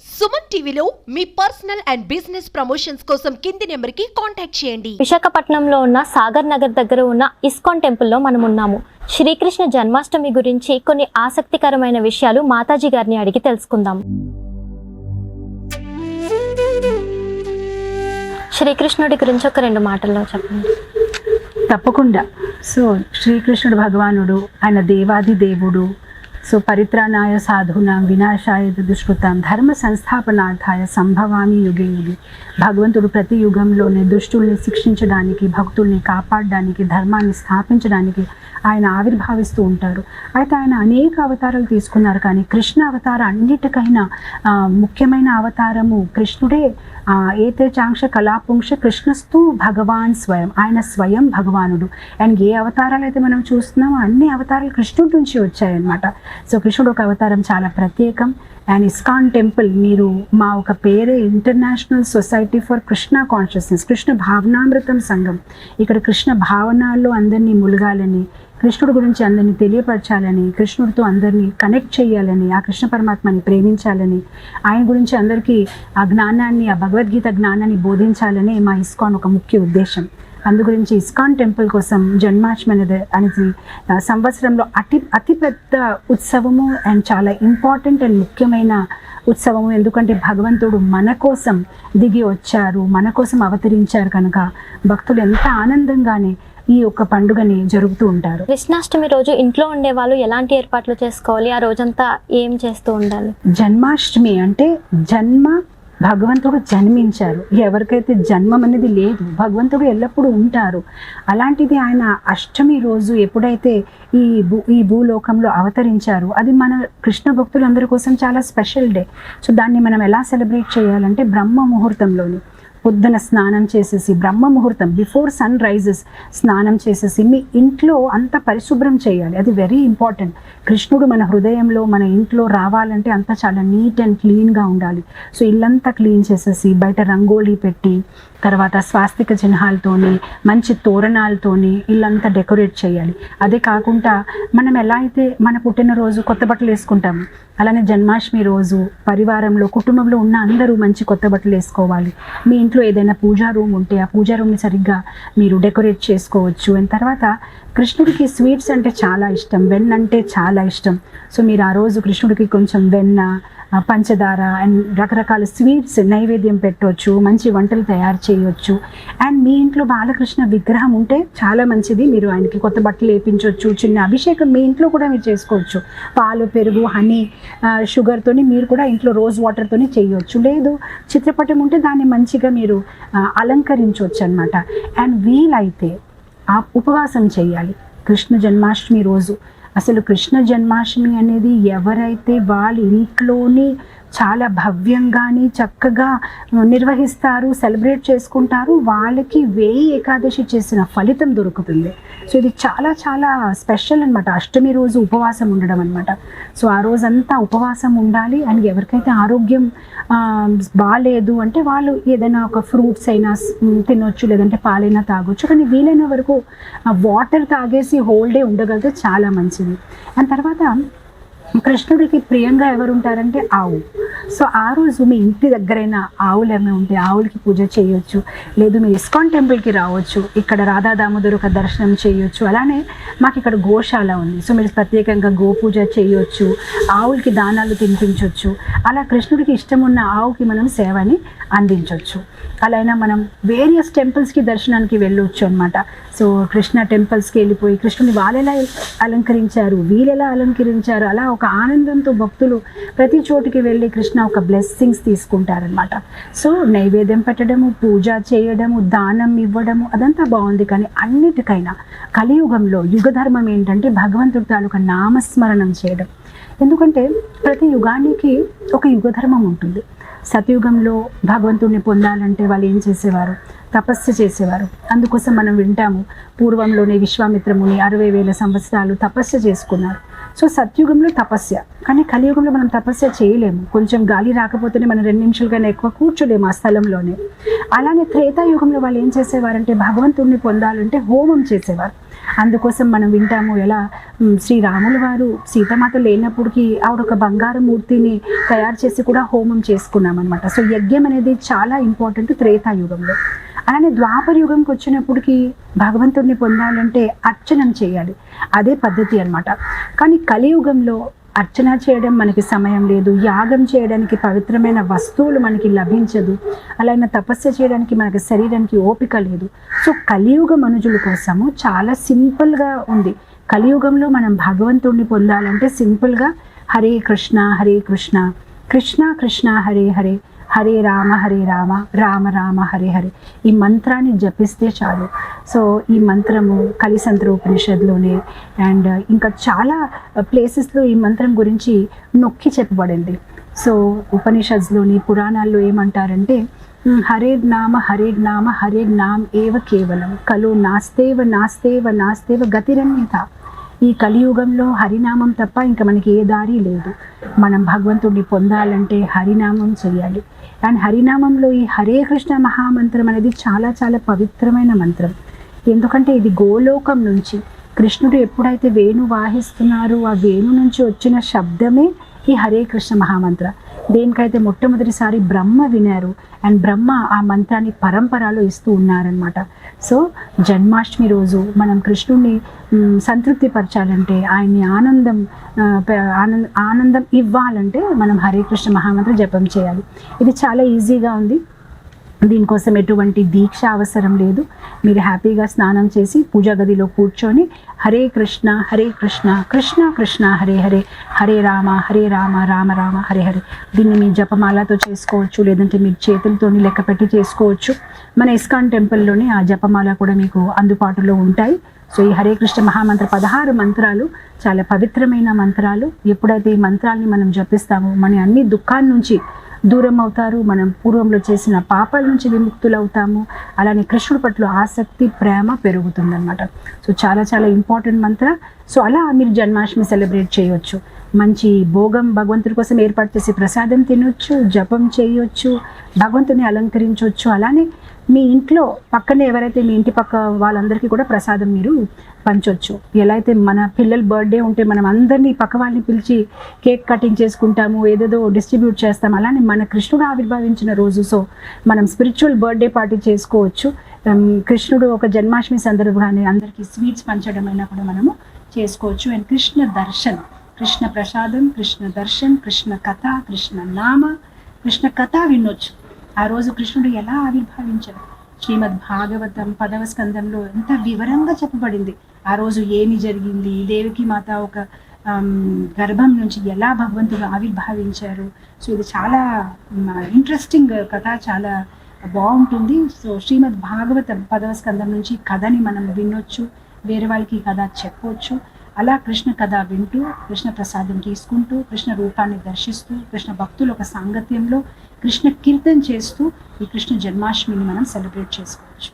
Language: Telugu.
సుమన్ టీవీలో మీ పర్సనల్ అండ్ బిజినెస్ ప్రమోషన్స్ కోసం కింది నెంబర్కి కాంటాక్ట్ చేయండి. విశాఖపట్నంలో ఉన్న సాగర్ నగర్ దగ్గర ఉన్న ఇస్కాన్ టెంపుల్లో మనం ఉన్నాము. శ్రీకృష్ణ జన్మాష్టమి గురించి కొన్ని ఆసక్తికరమైన విషయాలు మాతాజీ గారిని అడిగి తెలుసుకుందాం. శ్రీకృష్ణుడి గురించి ఒక 2 మాటల్లో చెప్పండి. తప్పకుండా. సో శ్రీకృష్ణుడు భగవానుడు, ఆయన దేవాది దేవుడు. సో పరిత్రాణాయ సాధూనాం వినాశాయ దుష్కృతాం ధర్మ సంస్థాపనార్థాయ సంభవామి యుగే యుగే. భగవంతుడు ప్రతి యుగంలోనే దుష్టుల్ని శిక్షించడానికి, భక్తుల్ని కాపాడడానికి, ధర్మాన్ని స్థాపించడానికి ఆయన ఆవిర్భావిస్తూ ఉంటారు. అయితే ఆయన అనేక అవతారాలు తీసుకున్నారు, కానీ కృష్ణ అవతారం అన్నిటికైనా ముఖ్యమైన అవతారము కృష్ణుడే. ఏతే చాంక్ష కళాపుంక్ష కృష్ణస్తు భగవాన్ స్వయం, ఆయన స్వయం భగవానుడు. అండ్ ఏ అవతారాలు అయితే మనం చూస్తున్నామో అన్ని అవతారాలు కృష్ణుడి నుంచి వచ్చాయన్నమాట. సో కృష్ణుడు ఒక అవతారం చాలా ప్రత్యేకం. అండ్ ఇస్కాన్ టెంపుల్, మీరు మా ఒక పేరే international society for Krishna consciousness, Krishna భావనామృతం సంఘం. ఇక్కడ కృష్ణ భావనాల్లో అందరినీ ములగాలని, కృష్ణుడి గురించి అందరినీ తెలియపరచాలని, కృష్ణుడితో అందరినీ కనెక్ట్ చేయాలని, ఆ కృష్ణ పరమాత్మని ప్రేమించాలని, ఆయన గురించి అందరికీ ఆ జ్ఞానాన్ని, ఆ భగవద్గీత జ్ఞానాన్ని బోధించాలని మా ఇస్కాన్ ఒక ముఖ్య ఉద్దేశం. అందు గురించి ఇస్కాన్ టెంపుల్ కోసం జన్మాష్టమి అనేది సంవత్సరంలో అతిపెద్ద ఉత్సవము అండ్ చాలా ఇంపార్టెంట్ అండ్ ముఖ్యమైన ఉత్సవము. ఎందుకంటే భగవంతుడు మన కోసం దిగి వచ్చారు, మన కోసం అవతరించారు కనుక భక్తులు ఎంత ఆనందంగానే ఈ యొక్క పండుగని జరుపుతూ ఉంటారు. కృష్ణాష్టమి రోజు ఇంట్లో ఉండే వాళ్ళు ఎలాంటి ఏర్పాట్లు చేసుకోవాలి? ఆ రోజంతా ఏం చేస్తూ ఉండాలి? జన్మాష్టమి అంటే భగవంతుడు జన్మించారు. ఎవరికైతే జన్మం అనేది లేదు, భగవంతుడు ఎల్లప్పుడూ ఉంటారు. అలాంటిది ఆయన అష్టమి రోజు ఎప్పుడైతే ఈ భూలోకంలో అవతరించారు, అది మన కృష్ణ భక్తులందరి కోసం చాలా స్పెషల్ డే. సో దాన్ని మనం ఎలా సెలబ్రేట్ చేయాలంటే బ్రహ్మ ముహూర్తంలోని పొద్దున స్నానం చేసేసి, బ్రహ్మ ముహూర్తం బిఫోర్ సన్ రైజెస్ స్నానం చేసేసి మీ ఇంట్లో అంతా పరిశుభ్రం చేయాలి. అది వెరీ ఇంపార్టెంట్. కృష్ణుడు మన హృదయంలో, మన ఇంట్లో రావాలంటే అంతా చాలా నీట్ అండ్ క్లీన్గా ఉండాలి. సో ఇల్లంతా క్లీన్ చేసేసి బయట రంగోలీ పెట్టి, తర్వాత స్వాస్తిక చిహ్నాలతోని, మంచి తోరణాలతోని ఇల్లంతా డెకరేట్ చేయాలి. అదే కాకుండా మనం ఎలా అయితే మన పుట్టినరోజు కొత్త బట్టలు వేసుకుంటాము, అలానే జన్మాష్టమి రోజు పరివారంలో, కుటుంబంలో ఉన్న అందరూ మంచి కొత్త బట్టలు వేసుకోవాలి. మీ ఇంట్లో ఏదైనా పూజా రూమ్ ఉంటే ఆ పూజా రూమ్ని సరిగ్గా మీరు డెకరేట్ చేసుకోవచ్చు. అండ్ తర్వాత కృష్ణుడికి స్వీట్స్ అంటే చాలా ఇష్టం, వెన్న అంటే చాలా ఇష్టం. సో మీరు ఆ రోజు కృష్ణుడికి కొంచెం వెన్న, పంచదార అండ్ రకరకాల స్వీట్స్ నైవేద్యం పెట్టవచ్చు, మంచి వంటలు తయారు చేయవచ్చు. అండ్ మీ ఇంట్లో బాలకృష్ణ విగ్రహం ఉంటే చాలా మంచిది, మీరు ఆయనకి కొత్త బట్టలు వేయించవచ్చు. చిన్న అభిషేకం మీ ఇంట్లో కూడా మీరు చేసుకోవచ్చు. పాలు, పెరుగు, హనీ, షుగర్తోని మీరు కూడా ఇంట్లో రోజ్ వాటర్తోని చేయవచ్చు. లేదు చిత్రపటం ఉంటే దాన్ని మంచిగా మీరు అలంకరించవచ్చు అన్నమాట. అండ్ వీలైతే ఆ ఉపవాసం చేయాలి కృష్ణ జన్మాష్టమి రోజు. అసలు కృష్ణ జన్మాష్టమి అనేది ఎవరైతే వాళ్ళ ఇంట్లోని చాలా భవ్యంగాని చక్కగా నిర్వహిస్తారు, సెలబ్రేట్ చేసుకుంటారు, వాళ్ళకి 1000 ఏకాదశి చేసిన ఫలితం దొరుకుతుంది. సో ఇది చాలా చాలా స్పెషల్ అనమాట. అష్టమి రోజు ఉపవాసం ఉండడం అనమాట. సో ఆ రోజంతా ఉపవాసం ఉండాలి. అండ్ ఎవరికైతే ఆరోగ్యం బాగాలేదు అంటే వాళ్ళు ఏదైనా ఒక ఫ్రూట్స్ అయినా తినొచ్చు, లేదంటే పాలైనా తాగొచ్చు. కానీ వీలైన వరకు వాటర్ తాగేసి హోల్ డే ఉండగలిగితే చాలా మంచిది. అండ్ తర్వాత కృష్ణుడికి ప్రియంగా ఎవరు ఉంటారంటే ఆవు. సో ఆ రోజు మీ ఇంటి దగ్గరైనా ఆవులు ఏమైనా ఉంటే ఆవులకి పూజ చేయొచ్చు. లేదు మీరు ఇస్కాన్ టెంపుల్కి రావచ్చు, ఇక్కడ రాధా దామోదర్ ఒక దర్శనం చేయొచ్చు. అలానే మాకు ఇక్కడ గోశాల ఉంది, సో మీరు ప్రత్యేకంగా గోపూజ చేయొచ్చు, ఆవులకి దానాలు తినిపించవచ్చు. అలా కృష్ణుడికి ఇష్టం ఉన్న ఆవుకి మనం సేవని అందించవచ్చు. అలా అయినా మనం వేరియస్ టెంపుల్స్కి దర్శనానికి వెళ్ళొచ్చు అనమాట. సో కృష్ణ టెంపుల్స్కి వెళ్ళిపోయి కృష్ణుని వాళ్ళెలా అలంకరించారు, వీళ్ళెలా అలంకరించారు, అలా ఒక ఆనందంతో భక్తులు ప్రతి చోటుకి వెళ్ళి కృష్ణ ఒక బ్లెస్సింగ్స్ తీసుకుంటారనమాట. సో నైవేద్యం పెట్టడము, పూజ చేయడము, దానం ఇవ్వడము అదంతా బాగుంది. కానీ అన్నిటికైనా కలియుగంలో యుగధర్మం ఏంటంటే భగవంతుడి తాలూకా నామస్మరణం చేయడం. ఎందుకంటే ప్రతి యుగానికి ఒక యుగధర్మం ఉంటుంది. సతయుగంలో భగవంతుడిని పొందాలంటే వాళ్ళు ఏం చేసేవారు? తపస్సు చేసేవారు. అందుకోసం మనం వింటాము, పూర్వంలోనే విశ్వామిత్రముని 60,000 సంవత్సరాలు తపస్సు చేసుకున్నారు. సో సత్యుగంలో తపస్య, కానీ కలియుగంలో మనం తపస్య చేయలేము. కొంచెం గాలి రాకపోతేనే మనం 2 నిమిషాలు కానీ ఎక్కువ కూర్చోలేము ఆ స్థలంలోనే. అలానే త్రేతాయుగంలో వాళ్ళు ఏం చేసేవారంటే భగవంతుడిని పొందాలంటే హోమం చేసేవారు. అందుకోసం మనం వింటాము ఎలా శ్రీరాముల వారు సీతామాత లేనప్పటికీ ఆవిడ ఒక బంగారు మూర్తిని తయారు చేసి కూడా హోమం చేసుకున్నాం అనమాట. సో యజ్ఞం అనేది చాలా ఇంపార్టెంట్ త్రేతాయుగంలో. అలానే ద్వాపర యుగంకి వచ్చినప్పటికీ భగవంతుడిని పొందాలంటే అర్చనం చేయాలి, అదే పద్ధతి అనమాట. కానీ కలియుగంలో అర్చన చేయడం మనకి సమయం లేదు, యాగం చేయడానికి పవిత్రమైన వస్తువులు మనకి లభించదు, అలాగే తపస్య చేయడానికి మనకి శరీరానికి ఓపిక లేదు. సో కలియుగ మనుషుల కోసము చాలా సింపుల్గా ఉంది. కలియుగంలో మనం భగవంతుడిని పొందాలంటే సింపుల్గా హరే కృష్ణ కృష్ణ కృష్ణ హరే హరే, హరే రామ రామ రామ హరే హరే, ఈ మంత్రాన్ని జపిస్తే చాలు. సో ఈ మంత్రము కలిసంత్ర ఉపనిషత్తులోనే అండ్ ఇంకా చాలా ప్లేసెస్లో ఈ మంత్రం గురించి నొక్కి చెప్పబడింది. సో ఉపనిషత్తులోని పురాణాల్లో ఏమంటారంటే హరే నామ ఏవ కేవలం కలు నాస్తేవ గతిరన్యత. ఈ కలియుగంలో హరినామం తప్ప ఇంకా మనకి ఏ దారి లేదు. మనం భగవంతుడిని పొందాలంటే హరినామం చేయాలి. అండ్ హరినామంలో ఈ హరే కృష్ణ మహామంత్రం అనేది చాలా చాలా పవిత్రమైన మంత్రం. ఎందుకంటే ఇది గోలోకం నుంచి కృష్ణుడు ఎప్పుడైతే వేణు వాహిస్తున్నారో ఆ వేణు నుంచి వచ్చిన శబ్దమే ఈ హరే కృష్ణ మహామంత్ర. దేనికైతే మొట్టమొదటిసారి బ్రహ్మ వినారు అండ్ బ్రహ్మ ఆ మంత్రాన్ని పరంపరలో ఇస్తూ ఉన్నారనమాట. సో జన్మాష్టమి రోజు మనం కృష్ణుడిని సంతృప్తి పరచాలంటే, ఆయన్ని ఆనందం ఇవ్వాలంటే మనం హరే కృష్ణ మహామంత్ర జపం చేయాలి. ఇది చాలా ఈజీగా ఉంది, దీనికోసం ఎటువంటి దీక్ష అవసరం లేదు. మీరు హ్యాపీగా స్నానం చేసి పూజా గదిలో కూర్చొని హరే కృష్ణ కృష్ణ కృష్ణ హరే హరే, హరే రామ రామ రామ హరే హరే, దీన్ని మీ జపమాలతో చేసుకోవచ్చు, లేదంటే మీరు చేతులతో లెక్క పెట్టి చేసుకోవచ్చు. మన ఇస్కాన్ టెంపుల్లోనే ఆ జపమాల కూడా మీకు అందుబాటులో ఉంటాయి. సో ఈ హరే కృష్ణ మహామంత్ర 16 మంత్రాలు చాలా పవిత్రమైన మంత్రాలు. ఎప్పుడైతే ఈ మంత్రాల్ని మనం జపిస్తామో మన అన్ని దుఃఖాల నుంచి దూరం అవుతారు, మనం పూర్వంలో చేసిన పాపాల నుంచి విముక్తులవుతాము. అలానే కృష్ణుడి పట్ల ఆసక్తి ప్రేమ పెరుగుతుందన్నమాట. సో చాలా చాలా ఇంపార్టెంట్ మంత్ర. సో అలా మీరు జన్మాష్టమి సెలబ్రేట్ చేయొచ్చు. మంచి భోగం భగవంతుడి కోసం ఏర్పాటు చేసి ప్రసాదం తినొచ్చు, జపం చేయొచ్చు, భగవంతుని అలంకరించవచ్చు. అలానే మీ ఇంట్లో పక్కనే ఎవరైతే మీ ఇంటి పక్క వాళ్ళందరికీ కూడా ప్రసాదం మీరు పంచవచ్చు. ఎలా అయితే మన పిల్లల బర్త్డే ఉంటే మనం అందరినీ పక్క వాళ్ళని పిలిచి కేక్ కటింగ్ చేసుకుంటాము, ఏదేదో డిస్ట్రిబ్యూట్ చేస్తాము, అలానే మన కృష్ణుడు ఆవిర్భవించిన రోజు. సో మనం స్పిరిచువల్ బర్త్డే పార్టీ చేసుకోవచ్చు. కృష్ణుడు ఒక జన్మాష్టమి సందర్భంగానే అందరికీ స్వీట్స్ పంచడం అయినా కూడా మనము చేసుకోవచ్చు. అండ్ కృష్ణ దర్శనం, కృష్ణ ప్రసాదం, కృష్ణ దర్శన్, కృష్ణ కథ, కృష్ణ నామ, కృష్ణ కథ వినొచ్చు. ఆ రోజు కృష్ణుడు ఎలా ఆవిర్భవించారు శ్రీమద్ భాగవతం 10వ స్కందంలో ఎంత వివరంగా చెప్పబడింది. ఆ రోజు ఏమి జరిగింది, దేవకి మాత ఒక గర్భం నుంచి ఎలా భగవంతుడు ఆవిర్భవించారు. సో ఇది చాలా ఇంట్రెస్టింగ్ కథ, చాలా బాగుంటుంది. సో శ్రీమద్ భాగవతం 10వ స్కందం నుంచి కథని మనం వినొచ్చు, వేరే వాళ్ళకి కథ చెప్పవచ్చు. అలా కృష్ణ కథ వింటూ, కృష్ణ ప్రసాదం తీసుకుంటూ, కృష్ణ రూపాన్ని దర్శిస్తూ, కృష్ణ భక్తులు ఒక సాంగత్యంలో కృష్ణ కీర్తన చేస్తూ ఈ కృష్ణ జన్మాష్టమిని మనం సెలబ్రేట్ చేసుకోవచ్చు.